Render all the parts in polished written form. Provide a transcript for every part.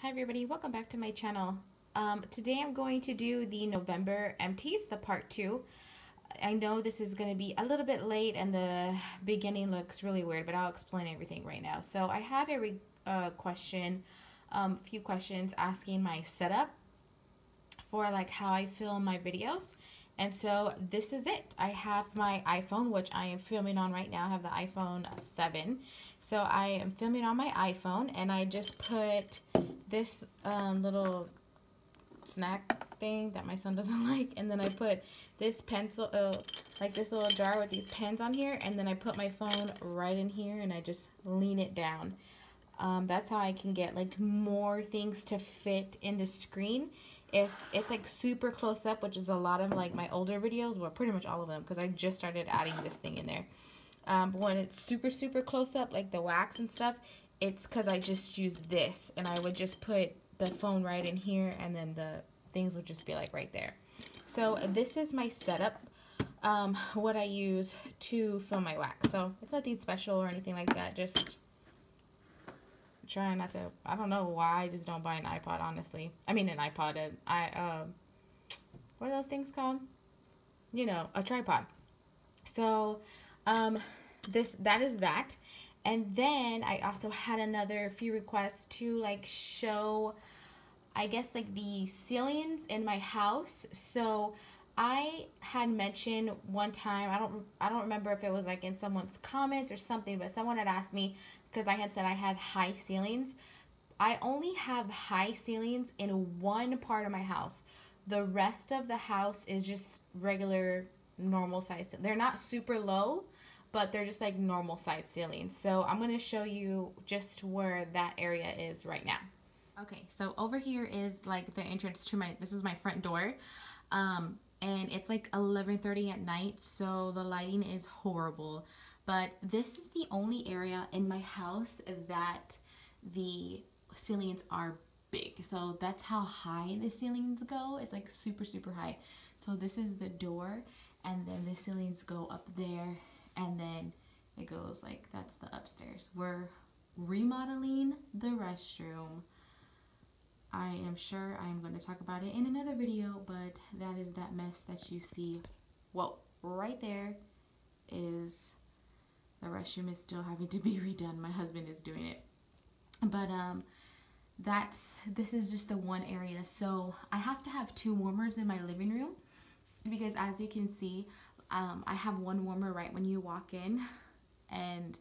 Hi everybody, welcome back to my channel. Today I'm going to do the November empties, the part 2. I know this is going to be a little bit late and the beginning looks really weird, but I'll explain everything right now. So I had a few questions asking my setup for like how I film my videos. And so this is it. I have my iPhone, which I am filming on right now. I have the iPhone 7. So I am filming on my iPhone, and I just put this little snack thing that my son doesn't like, and then I put this pencil, like this little jar with these pens on here, and then I put my phone right in here, and I just lean it down. That's how I can get like more things to fit in the screen. If it's like super close up, which is a lot of like my older videos, well, pretty much all of them, because I just started adding this thing in there. But when it's super close up, like the wax and stuff, it's because I just use this, and I would just put the phone right in here, and then the things would just be like right there. So this is my setup, what I use to film my wax. So it's nothing special or anything like that, just trying not to, I don't know why I just don't buy an iPod, honestly. I mean an iPod, what are those things called? You know, a tripod. So, that is that. And then I also had another few requests to like show, I guess, like the ceilings in my house. So I had mentioned one time, I don't remember if it was like in someone's comments or something, but someone had asked me, because I had said I had high ceilings. I only have high ceilings in one part of my house. The rest of the house is just regular normal size. They're not super low, but they're just like normal size ceilings. So I'm going to show you just where that area is right now. Okay, so over here is like the entrance to this is my front door. And it's like 11:30 at night, so the lighting is horrible. But this is the only area in my house that the ceilings are big. So that's how high the ceilings go. It's like super high. So this is the door, and then the ceilings go up there, and then it goes like, that's the upstairs. We're remodeling the restroom. I am sure I am going to talk about it in another video, but that is that mess that you see. Well, right there is the restroom is still having to be redone. My husband is doing it. But this is just the one area. So I have to have 2 warmers in my living room, because as you can see, I have one warmer right when you walk in, and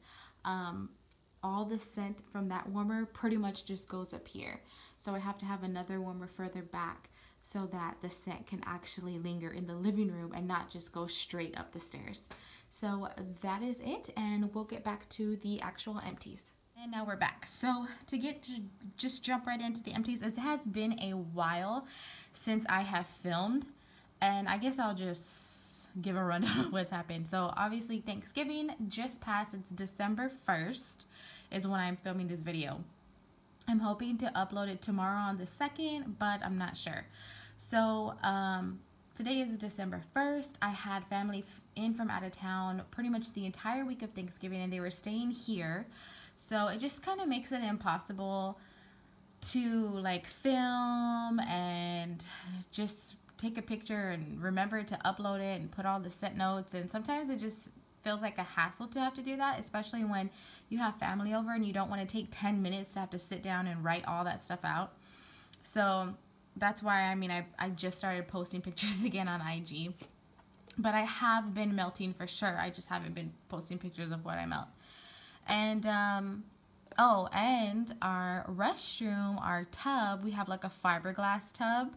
all the scent from that warmer pretty much just goes up here. So I have to have another warmer further back so that the scent can actually linger in the living room and not just go straight up the stairs. So that is it, and we'll get back to the actual empties. And now we're back. So to just jump right into the empties, it has been a while since I have filmed, and I guess I'll just give a rundown of what's happened. So obviously Thanksgiving just passed. It's December 1st is when I'm filming this video. I'm hoping to upload it tomorrow on the 2nd, but I'm not sure. So today is December 1st. I had family in from out of town pretty much the entire week of Thanksgiving, and they were staying here. So it just kind of makes it impossible to like film and just take a picture and remember to upload it and put all the set notes. And sometimes it just feels like a hassle to have to do that, especially when you have family over and you don't want to take 10 minutes to have to sit down and write all that stuff out. So that's why, I mean, I just started posting pictures again on IG, but I have been melting for sure. I just haven't been posting pictures of what I melt. And oh, and our restroom, our tub, we have like a fiberglass tub,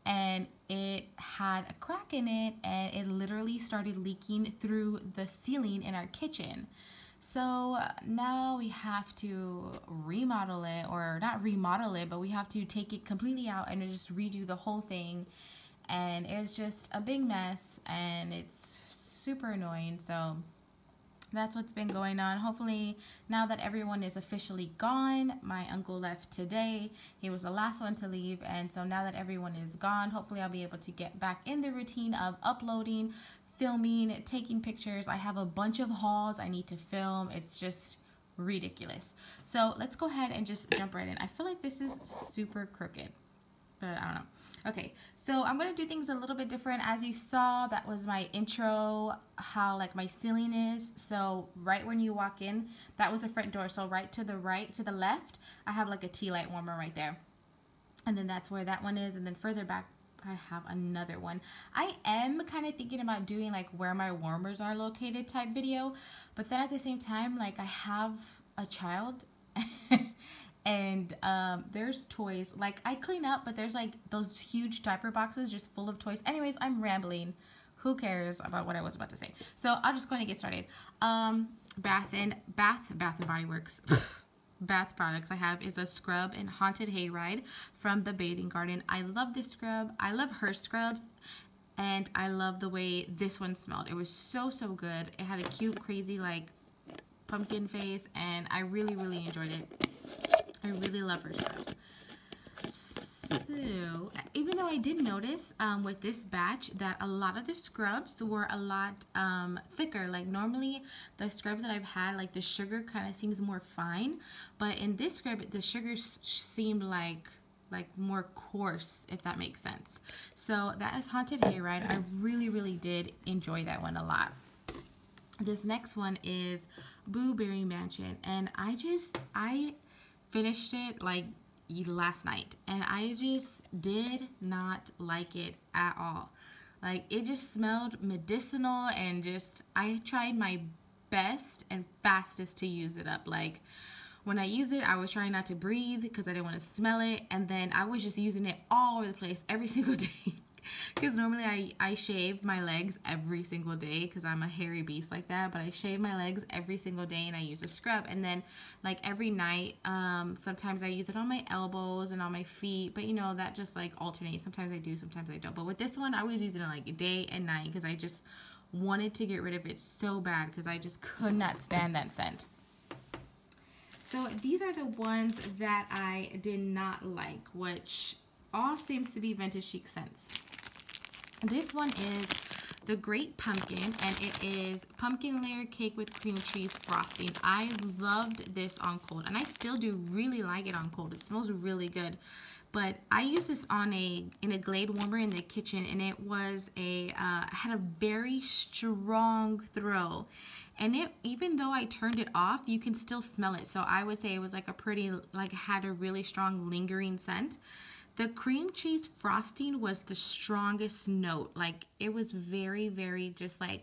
and it had a crack in it, and it literally started leaking through the ceiling in our kitchen. So now we have to remodel it, or not remodel it, but we have to take it completely out and just redo the whole thing. And it's just a big mess, and it's super annoying. So that's what's been going on. Hopefully, now that everyone is officially gone, my uncle left today. He was the last one to leave, and so now that everyone is gone, hopefully I'll be able to get back in the routine of uploading, filming, taking pictures. I have a bunch of hauls I need to film. It's just ridiculous. So let's go ahead and just jump right in. I feel like this is super crooked, but I don't know. Okay, so I'm gonna do things a little bit different. As you saw, that was my intro, how like my ceiling is. So right when you walk in, that was the front door. So right, to the left, I have like a tea light warmer right there. And then that's where that one is. And then further back, I have another one. I am kind of thinking about doing like where my warmers are located type video. But then at the same time, like I have a child and there's toys. Like I clean up, but there's like those huge diaper boxes just full of toys. Anyways, I'm rambling. Who cares about what I was about to say? So I'll just go ahead and get started. Bath and Body Works. Bath products I have is a scrub and Haunted Hayride from the Bathing Garden. I love this scrub. I love her scrubs, and I love the way this one smelled. It was so good. It had a cute, crazy like pumpkin face, and I really enjoyed it. I really love her scrubs. So, even though I did notice with this batch that a lot of the scrubs were a lot thicker. Like normally the scrubs that I've had, like the sugar kind of seems more fine, but in this scrub the sugar seemed like more coarse, if that makes sense. So that is Haunted Hayride. I really did enjoy that one a lot. This next one is Blueberry Mansion, and I finished it like last night, and I just did not like it at all. Like it just smelled medicinal, and just I tried my best and fastest to use it up. Like when I used it, I was trying not to breathe because I didn't want to smell it, and then I was just using it all over the place every single day. Because normally I shave my legs every single day because I'm a hairy beast like that, but I shave my legs every single day and I use a scrub. And then like every night, sometimes I use it on my elbows and on my feet, but you know, that just like alternates. Sometimes I do, sometimes I don't. But with this one, I was using it like day and night because I just wanted to get rid of it so bad because I just could not stand that scent. So these are the ones that I did not like, which all seems to be vintage chic scents. This one is the Great Pumpkin, and it is pumpkin layer cake with cream cheese frosting. I loved this on cold, and I still do really like it on cold. It smells really good. But I used this on in a Glade warmer in the kitchen, and it was had a very strong throw. And it, even though I turned it off, you can still smell it. So I would say it was like a pretty, like had a really strong lingering scent. The cream cheese frosting was the strongest note. Like it was very just like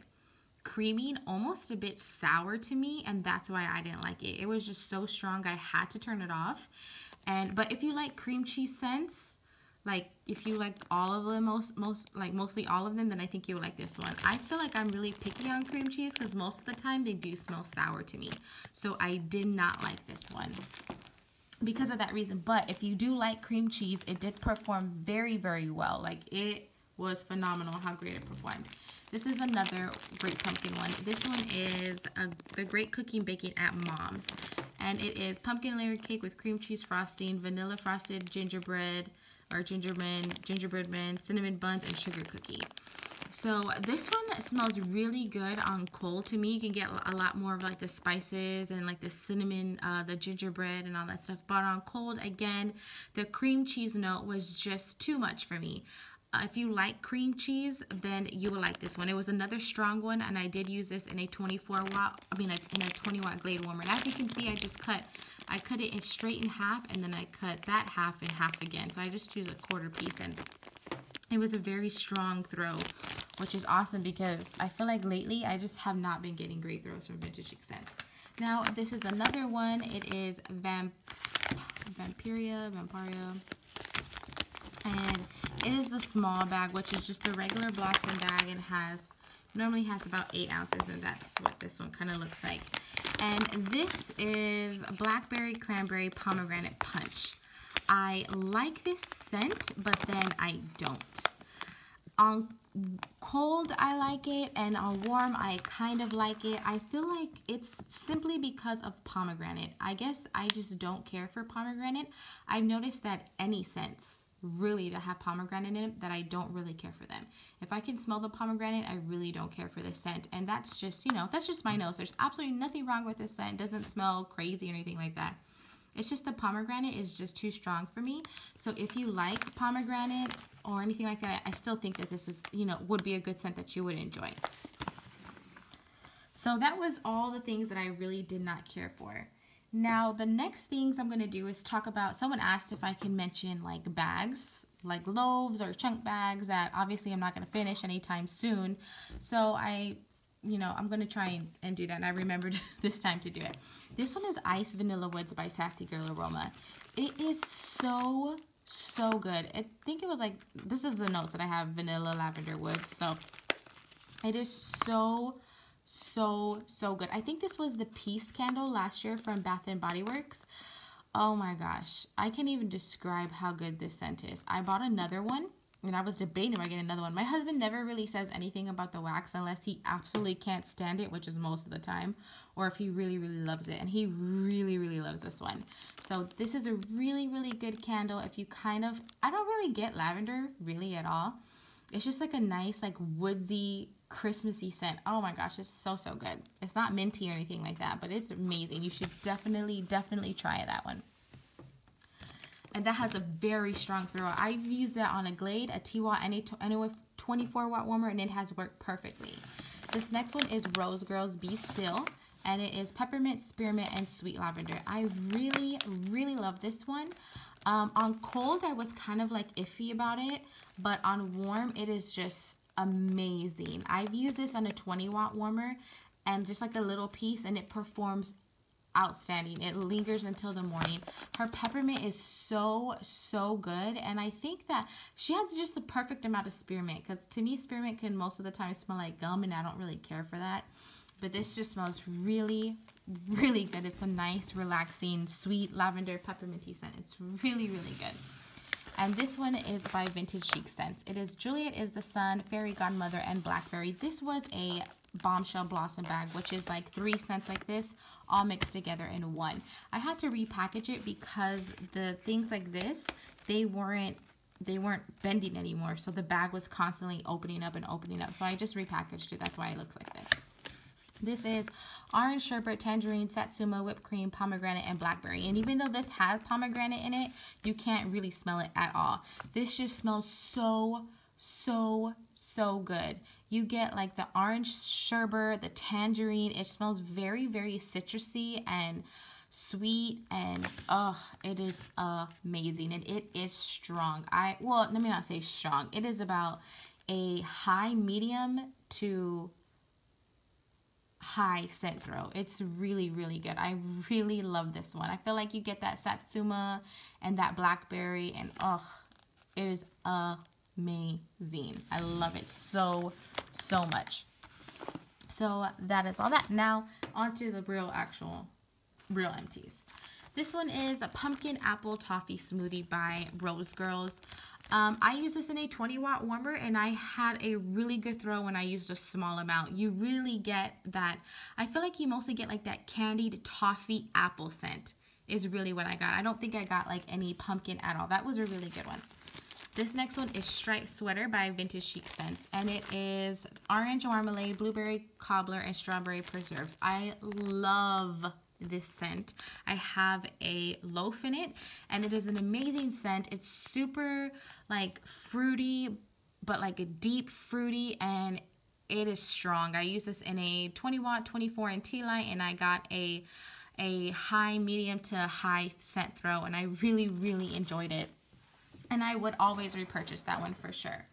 creamy and almost a bit sour to me, and that's why I didn't like it. It was just so strong I had to turn it off. But if you like cream cheese scents, like if you like all of them, mostly all of them, then I think you would like this one. I feel like I'm really picky on cream cheese because most of the time they do smell sour to me. So I did not like this one because of that reason. But if you do like cream cheese, it did perform very well. Like it was phenomenal how great it performed. This is another Great Pumpkin one. This one is the Great Cooking Baking at Mom's, and it is pumpkin layer cake with cream cheese frosting, vanilla frosted gingerbread or gingerbread man, cinnamon buns, and sugar cookie. So this one smells really good on cold to me. You can get a lot more of like the spices and like the cinnamon, the gingerbread and all that stuff. But on cold, again, the cream cheese note was just too much for me. If you like cream cheese, then you will like this one. It was another strong one, and I did use this in a 24-watt, in a 20-watt Glade warmer. And as you can see, I cut it straight in half, and then I cut that half in half again. So I just choose a quarter piece, and it was a very strong throw, which is awesome because I feel like lately I just have not been getting great throws from Vintage Chic Scents. Now, this is another one. It is Vampiria, and it is the small bag, which is just the regular Blossom bag, and normally has about 8 ounces, and that's what this one kind of looks like. And this is Blackberry Cranberry Pomegranate Punch. I like this scent, but then I don't. On cold, I like it, and on warm, I kind of like it. I feel like it's simply because of pomegranate. I guess I just don't care for pomegranate. I've noticed that any scents really that have pomegranate in it that I don't really care for them. If I can smell the pomegranate, I really don't care for the scent. And that's just, you know, that's just my nose. There's absolutely nothing wrong with this scent. It doesn't smell crazy or anything like that. It's just the pomegranate is just too strong for me. So if you like pomegranate or anything like that, I still think that this is, you know, would be a good scent that you would enjoy. So that was all the things that I really did not care for. Now, the next things I'm going to do is talk about, someone asked if I can mention like bags, like loaves or chunk bags that obviously I'm not going to finish anytime soon. So I'm going to try and do that. And I remembered this time to do it. This one is Iced Vanilla Woods by Sassy Girl Aroma. It is so good. I think it was like, this is the notes that I have, vanilla, lavender, woods. So it is so good. I think this was the Peace candle last year from Bath and Body Works. Oh my gosh, I can't even describe how good this scent is. I bought another one and I was debating about getting another one. My husband never really says anything about the wax unless he absolutely can't stand it, which is most of the time, or if he really loves it. And he really loves this one. So this is a really good candle. If you kind of, I don't really get lavender really at all. It's just like a nice like woodsy Christmassy scent. Oh my gosh, it's so good. It's not minty or anything like that, but it's amazing. You should definitely try that one. And that has a very strong throw. I've used that on a Glade, a T-Watt, and a 24-watt warmer, and it has worked perfectly. This next one is Rose Girls Be Still, and it is peppermint, spearmint, and sweet lavender. I really love this one. On cold, I was kind of like iffy about it, but on warm, it is just amazing. I've used this on a 20-watt warmer and just like a little piece, and it performs outstanding. It lingers until the morning. Her peppermint is so good, and I think that she has just the perfect amount of spearmint, because to me spearmint can most of the time smell like gum, and I don't really care for that. But this just smells really good. It's a nice, relaxing, sweet lavender pepperminty scent. It's really good. And this one is by Vintage Chic Scents. It is Juliet is the Sun, Fairy Godmother, and Blackberry. This was a bombshell blossom bag, which is like 3 scents like this all mixed together in one. I had to repackage it because the things like this, they weren't bending anymore, so the bag was constantly opening up. So I just repackaged it. That's why it looks like this. This is orange sherbet, tangerine, satsuma, whipped cream, pomegranate, and blackberry. And even though this has pomegranate in it, you can't really smell it at all. This just smells so good. You get like the orange sherbet, the tangerine. It smells very citrusy and sweet, and it is amazing. And it is strong. Well, let me not say strong. It is about a high medium to high scent throw. It's really good. I really love this one. I feel like you get that satsuma and that blackberry, and it is amazing. I love it so much. So that is all that. Now on to the real empties. This one is a pumpkin apple toffee smoothie by Rose Girls. I use this in a 20-watt warmer, and I had a really good throw when I used a small amount. You really get that. I feel like you mostly get like that candied toffee apple scent is really what I got. I don't think I got like any pumpkin at all. That was a really good one. This next one is Striped Sweater by Vintage Chic Scents, and it is orange marmalade, blueberry cobbler, and strawberry preserves. I love this scent. I have a loaf in it, and it is an amazing scent. It's super like fruity, but like a deep fruity, and it is strong. I use this in a 20-watt, 24, and tea light, and I got a high, medium to high scent throw, and I really enjoyed it. And I would always repurchase that one for sure.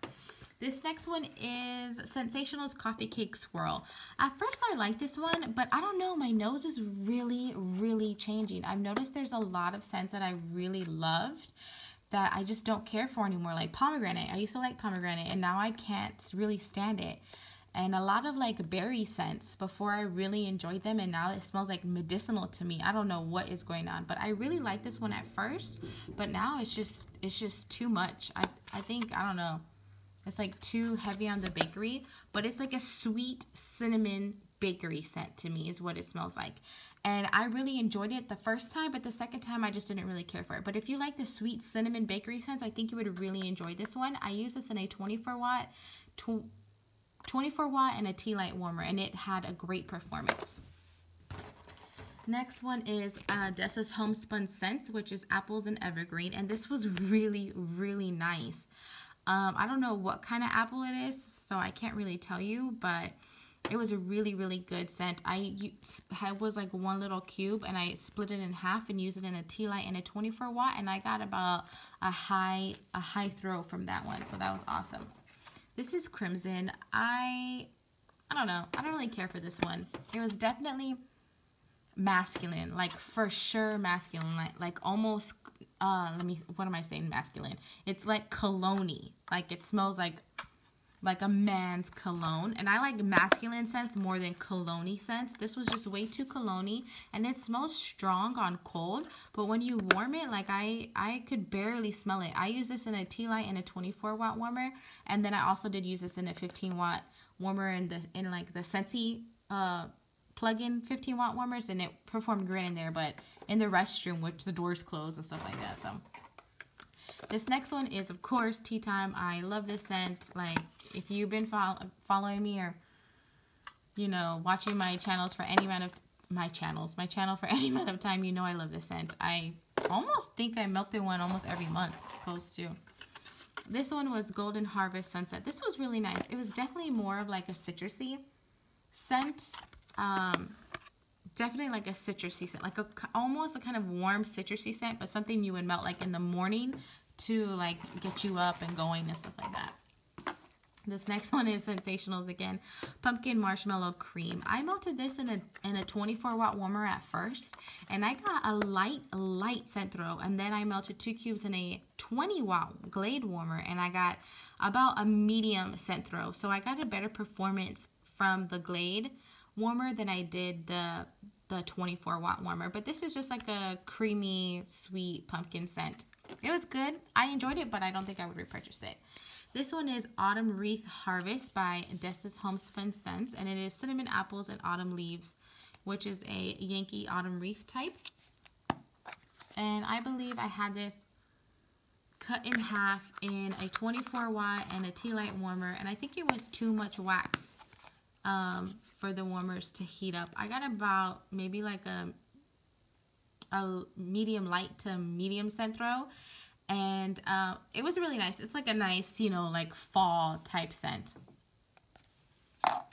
This next one is Sensational's Coffee Cake Swirl. At first I like this one, but I don't know, my nose is really changing. I've noticed there's a lot of scents that I really loved that I just don't care for anymore, like pomegranate. I used to like pomegranate, and now I can't really stand it. And a lot of like berry scents before I really enjoyed them, and now it smells like medicinal to me. I don't know what is going on, but I really liked this one at first, but now it's just too much. I think, I don't know, it's like too heavy on the bakery, but it's like a sweet cinnamon bakery scent to me is what it smells like. And I really enjoyed it the first time, but the second time I just didn't really care for it. But if you like the sweet cinnamon bakery scents, I think you would really enjoy this one. I use this in a 24 watt and a tea light warmer, and it had a great performance. Next one is Dessa's Homespun Scents, which is apples and evergreen, and this was really, really nice. I don't know what kind of apple it is, so I can't really tell you, but it was a really, really good scent. It was like one little cube, and I split it in half and used it in a tea light and a 24 watt, and I got about a high throw from that one, so that was awesome. This is Crimson. I don't know. I don't really care for this one. It was definitely masculine, like for sure masculine, like almost what am I saying, masculine? It's like cologne-y. Like it smells like a man's cologne, and I like masculine scents more than cologne-y scents. This was just way too cologne-y, and it smells strong on cold, but when you warm it, like I could barely smell it. I use this in a tea light and a 24 watt warmer, and then I also did use this in a 15 watt warmer in like the Scentsy plug-in 15 watt warmers, and it performed great in there, but in the restroom, which the doors closed and stuff like that. So this next one is, of course, Tea Time. I love this scent. Like, if you've been following me, or, you know, watching my channels for any amount of my channel for any amount of time, you know I love this scent. I almost think I melted one almost every month, close to. This one was Golden Harvest Sunset. This was really nice. It was definitely more of like a citrusy scent. Definitely like a citrusy scent, like almost a kind of warm citrusy scent, but something you would melt like in the morning to like get you up and going and stuff like that. This next one is Sensationals again, Pumpkin Marshmallow Cream. I melted this in a 24 watt warmer at first, and I got a light scent throw, and then I melted 2 cubes in a 20 watt Glade warmer, and I got about a medium scent throw. So I got a better performance from the Glade warmer than I did the 24 watt warmer, but this is just like a creamy sweet pumpkin scent. It was good. I enjoyed it, but I don't think I would repurchase it. This one is Autumn Wreath Harvest by Dessa's Homespun Scents, and it is cinnamon apples and autumn leaves, which is a Yankee autumn wreath type. And I believe I had this cut in half in a 24 watt and a tea light warmer, and I think it was too much wax for the warmers to heat up. I got about maybe like a medium light to medium scent throw, and it was really nice. It's like a nice, you know, like fall type scent.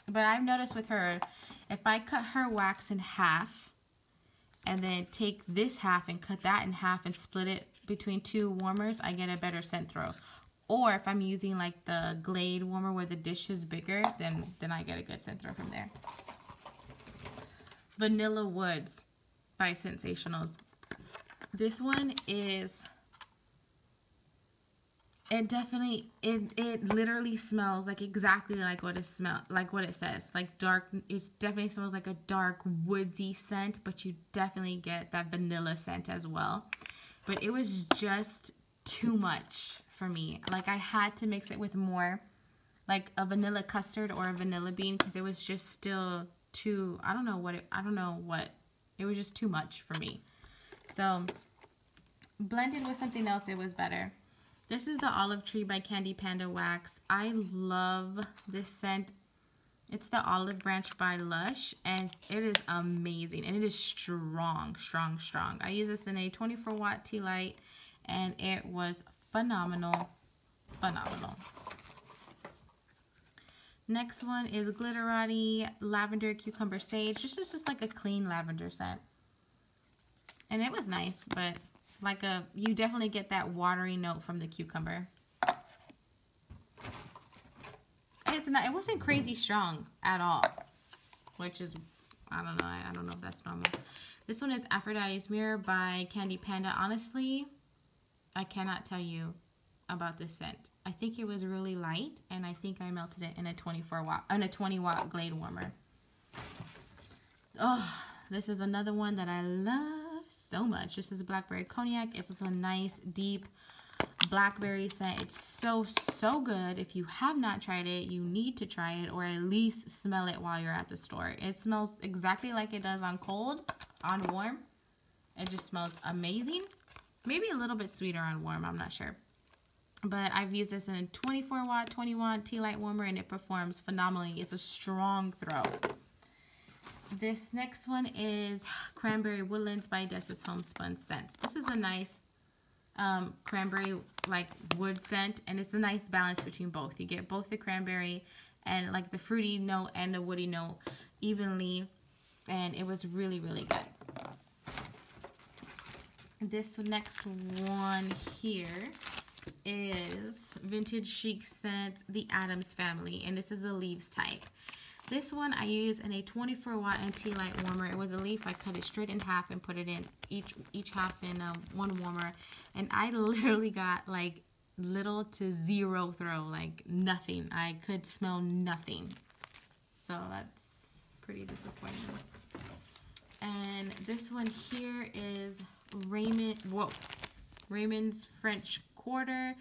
But I've noticed with her, if I cut her wax in half and then take this half and cut that in half and split it between 2 warmers, I get a better scent throw. Or if I'm using like the Glade warmer where the dish is bigger, then I get a good scent throw from there. Vanilla Woods by Sensationals. This one is, it literally smells like exactly like what it says. Like dark, it definitely smells like a dark woodsy scent, but you definitely get that vanilla scent as well. But it was just too much for me. Like I had to mix it with more like a vanilla custard or a vanilla bean, because it was just still too, I don't know what, it was just too much for me. So blended with something else, it was better. This is the Olive Tree by Candy Panda Wax. I love this scent. It's the Olive Branch by Lush, and it is amazing, and it is strong, strong, strong. I use this in a 24 watt tea light, and it was phenomenal, phenomenal. Next one is Glitterati Lavender Cucumber Sage. This is just like a clean lavender scent, and it was nice, but like you definitely get that watery note from the cucumber. It wasn't crazy strong at all, which is, I don't know if that's normal. This one is Aphrodite's Mirror by Candy Panda. Honestly, I cannot tell you about this scent. I think it was really light, and I think I melted it in a 20 watt Glade warmer. Oh, this is another one that I love so much. This is Blackberry Cognac. It's just a nice deep blackberry scent. It's so good. If you have not tried it, you need to try it, or at least smell it while you're at the store. It smells exactly like it does on cold, on warm, it just smells amazing. Maybe a little bit sweeter on warm, I'm not sure. But I've used this in a 24 watt, 20 watt tea light warmer, and it performs phenomenally. It's a strong throw. This next one is Cranberry Woodlands by Dessa's Homespun Scents. This is a nice cranberry like wood scent, and it's a nice balance between both. You get both the cranberry and like the fruity note and the woody note evenly, and it was really, really good. This next one here is Vintage Chic Scent, the Addams Family, and this is a leaves type. This one I use in a 24 watt and tea light warmer. It was a leaf. I cut it straight in half and put it in each half in one warmer, and I literally got like little to zero throw, like nothing. I could smell nothing, so that's pretty disappointing. And this one here is Raymond's French Quarter,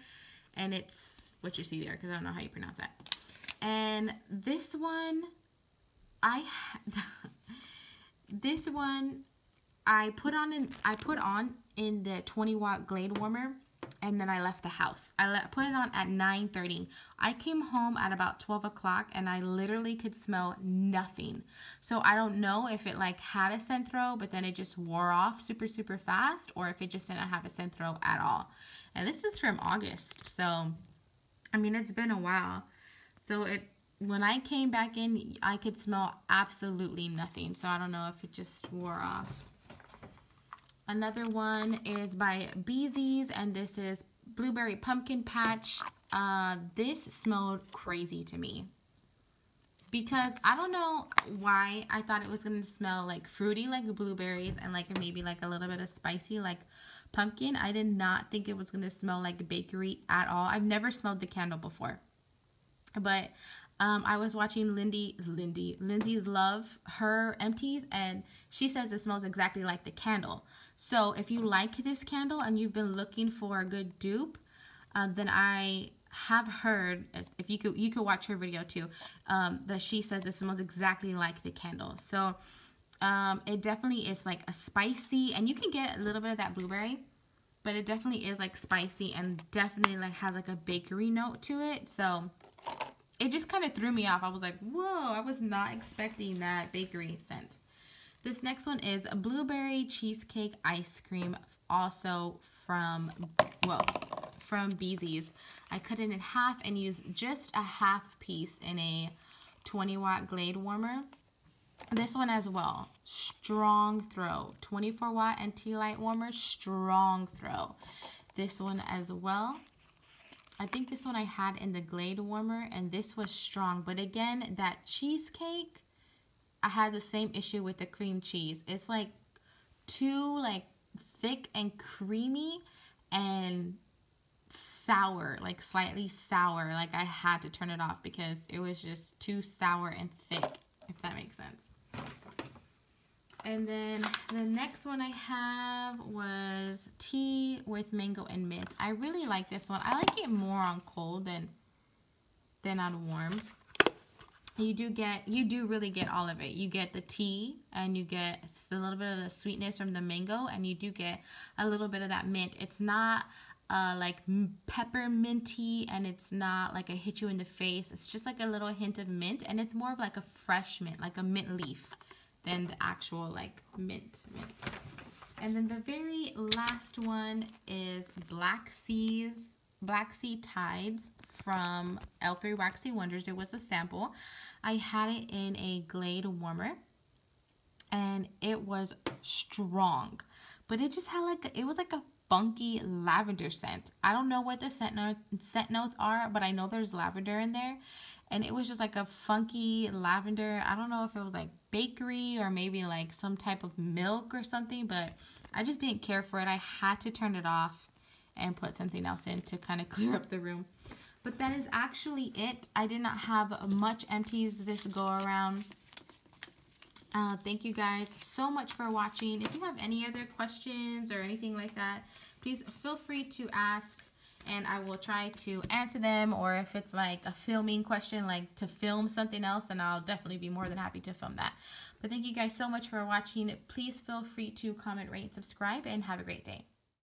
and it's what you see there because I don't know how you pronounce that. And this one, this one I put on in the 20 watt Glade warmer, and then I left the house. I put it on at 9:30. I came home at about 12 o'clock, and I literally could smell nothing. So I don't know if it like had a scent throw, but then it just wore off super, super fast, or if it just didn't have a scent throw at all. And this is from August, so I mean, it's been a while. So when I came back in, I could smell absolutely nothing. So I don't know if it just wore off. Another one is by Beezy's, and this is Blueberry Pumpkin Patch. This smelled crazy to me because I don't know why I thought it was going to smell like fruity like blueberries and like maybe like a little bit of spicy like pumpkin. I did not think it was going to smell like bakery at all. I've never smelled the candle before, but I was watching Lindsay's Love, her Empties, and she says it smells exactly like the candle. So if you like this candle and you've been looking for a good dupe, then I have heard, if you could watch her video too, that she says it smells exactly like the candle. So it definitely is like a spicy, and you can get a little bit of that blueberry, but it definitely is like spicy and definitely like has like a bakery note to it. So it just kind of threw me off. I was like, whoa, I was not expecting that bakery scent. This next one is Blueberry Cheesecake Ice Cream, also from Beezy's. I cut it in half and used just a half piece in a 20 watt Glade warmer. This one as well, strong throw. 24 watt and tea light warmer, strong throw. This one as well. I think this one I had in the Glade warmer, and this was strong. But again, that cheesecake, I had the same issue with the cream cheese. It's like too like thick and creamy and sour, like slightly sour. Like I had to turn it off because it was just too sour and thick, if that makes sense. And then the next one I have was tea with mango and mint. I really like this one. I like it more on cold than on warm. You do really get all of it. You get the tea, and you get a little bit of the sweetness from the mango, and you do get a little bit of that mint. It's not like pepperminty, and it's not like a hit you in the face. It's just like a little hint of mint, and it's more of like a fresh mint, like a mint leaf, than the actual like mint. And then the very last one is Black Sea Tides from L3 Waxy Wonders. It was a sample. I had it in a Glade warmer, and it was strong, but it just had like it was like a funky lavender scent. I don't know what the scent notes are, but I know there's lavender in there. And it was just like a funky lavender. I don't know if it was like bakery or maybe like some type of milk or something, but I just didn't care for it. I had to turn it off and put something else in to kind of clear up the room. But that is actually it. I did not have much empties this go around. Thank you guys so much for watching. If you have any other questions or anything like that, please feel free to ask and I will try to answer them, or if it's like a filming question, like to film something else, then I'll definitely be more than happy to film that. But thank you guys so much for watching. Please feel free to comment, rate, and subscribe, and have a great day.